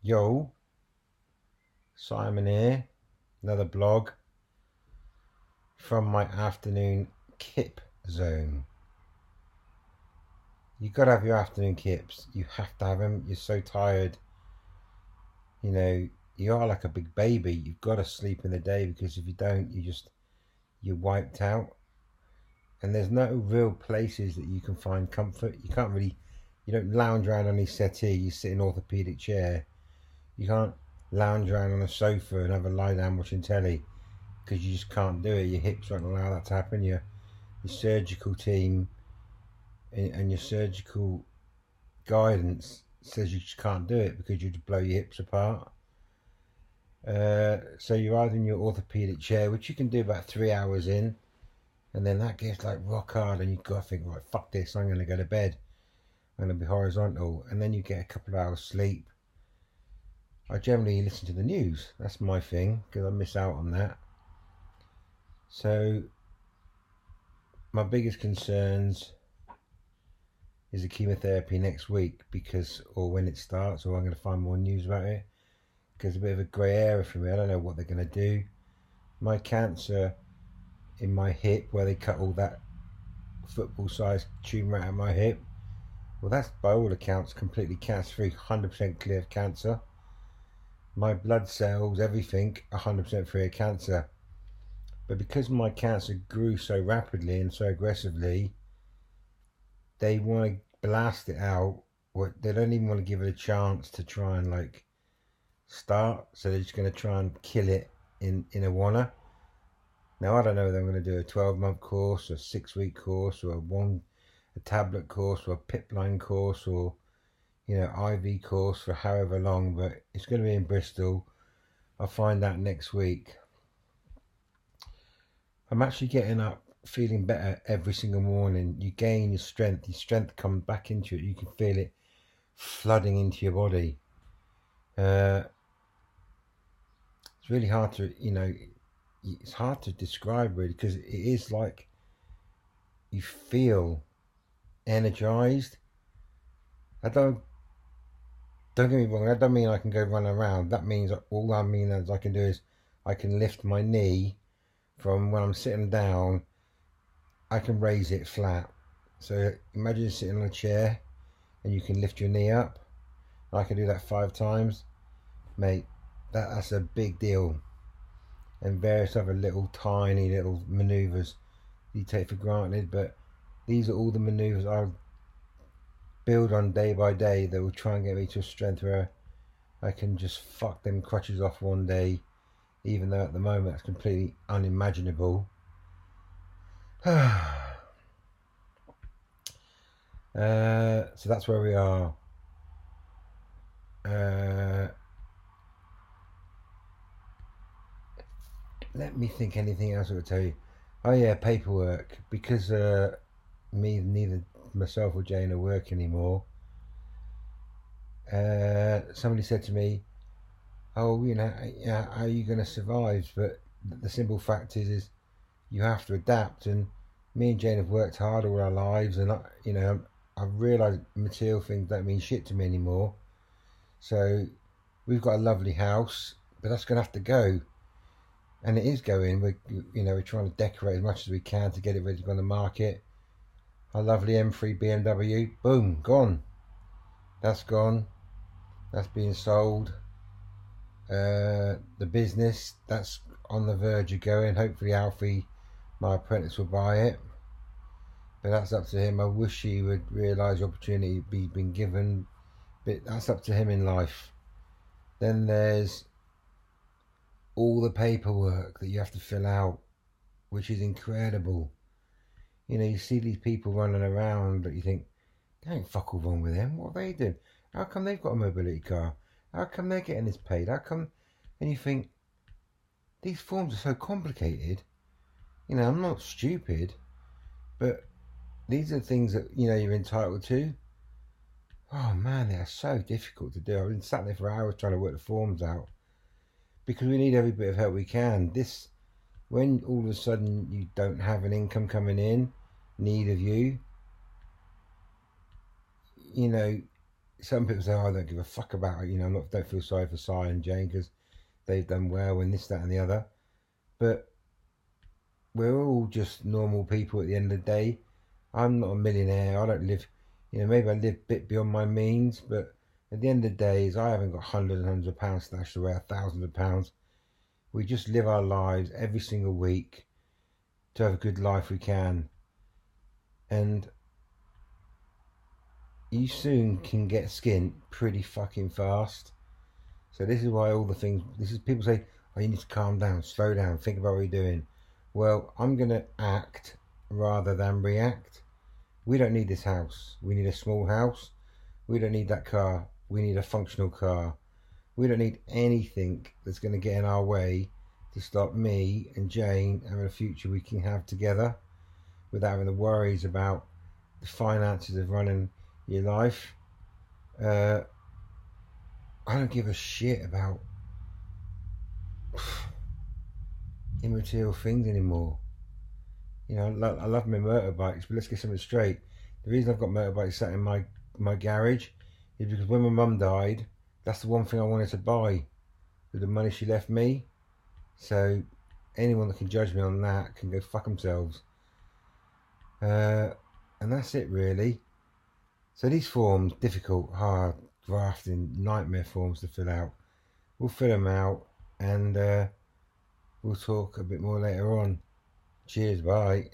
Yo, Simon here, another blog from my afternoon kip zone. You gotta have your afternoon kips. You have to have them. You're so tired. You know, you are like a big baby. You've got to sleep in the day, because if you don't, you're wiped out. And there's no real places that you can find comfort. You don't lounge around on your settee. You sit in an orthopedic chair. You can't lounge around on a sofa and have a lie down watching telly, because you just can't do it. Your hips won't allow that to happen. Your surgical team and your surgical guidance says you just can't do it, because you'd blow your hips apart. So you're either in your orthopedic chair, which you can do about 3 hours in, and then that gets like rock hard, and you've got to think, right, fuck this, I'm going to go to bed, I'm going to be horizontal, and then you get a couple of hours sleep. I generally listen to the news. That's my thing, because I miss out on that. So my biggest concerns is the chemotherapy next week, or when it starts, or I'm going to find more news about it, because it's a bit of a grey area for me. I don't know what they're going to do. My cancer in my hip, where they cut all that football-sized tumour out of my hip, well, that's by all accounts completely cancer-free, 100% clear of cancer. My blood cells, everything, 100% free of cancer. But because my cancer grew so rapidly and so aggressively, they want to blast it out. They don't even want to give it a chance to try and start. So they're just going to try and kill it in a wanna. Now, I don't know whether I'm going to do a 12-month course, a 6-week course, or a tablet course, or a PIP line course, or IV course for however long, but it's going to be in Bristol. I'll find out next week. I'm actually getting up feeling better every single morning. You gain your strength comes back into it. You can feel it flooding into your body. It's really hard to, it's hard to describe, really, because it is like you feel energized. Don't get me wrong, that doesn't mean I can go run around. That means all I mean is I can do is I can lift my knee from when I'm sitting down. I can raise it flat. So imagine sitting on a chair and you can lift your knee up. I can do that 5 times. Mate, that's a big deal. And various other tiny little maneuvers you take for granted, but these are all the maneuvers I'll build on day by day that will try and get me to a strength where I can just fuck them crutches off one day, even though at the moment that's completely unimaginable. So that's where we are. Let me think anything else I would tell you. Oh yeah, paperwork. Because neither myself or Jayne are working anymore. Somebody said to me, "Oh, how are you going to survive?" But the simple fact is you have to adapt. And me and Jayne have worked hard all our lives, and I've realised material things don't mean shit to me anymore. So we've got a lovely house, but that's going to have to go. And it is going. We're trying to decorate as much as we can to get it ready to go on the market. Our lovely M3 BMW, boom, gone. That's gone. That's being sold. The business, that's on the verge of going. Hopefully Alfie, my apprentice, will buy it. But that's up to him. I wish he would realise the opportunity he's been given. But that's up to him in life. Then there's all the paperwork that you have to fill out, which is incredible. You see these people running around that you think, there ain't fuck all wrong with them. What are they doing? How come they've got a mobility car? How come they're getting this paid? How come? And you think, these forms are so complicated. I'm not stupid, but these are things that, you're entitled to. Oh man, they are so difficult to do. I've been sat there for hours trying to work the forms out, because we need every bit of help we can. When all of a sudden you don't have an income coming in, need of you, some people say, oh, I don't give a fuck about it, you know, don't feel sorry for Si and Jayne because they've done well and this, that and the other. But we're all just normal people at the end of the day. I'm not a millionaire. I don't live, you know, maybe I live a bit beyond my means, but at the end of the day, I haven't got hundreds and hundreds of pounds stashed away, thousands of pounds. We just live our lives every single week to have a good life we can. And you soon can get skint pretty fucking fast. So this is why all the things, this is people say, oh, you need to calm down, slow down, think about what you're doing. Well, I'm going to act rather than react. We don't need this house. We need a small house. We don't need that car. We need a functional car. We don't need anything that's going to get in our way to stop me and Jayne having a future we can have together without having the worries about the finances of running your life. I don't give a shit about immaterial things anymore. You know, I love my motorbikes, but let's get something straight. The reason I've got motorbikes sat in my garage is because when my mum died, that's the one thing I wanted to buy with the money she left me. So anyone that can judge me on that can go fuck themselves. And that's it really. So these forms, difficult, hard, grafting, nightmare forms to fill out. We'll fill them out and we'll talk a bit more later on. Cheers, bye.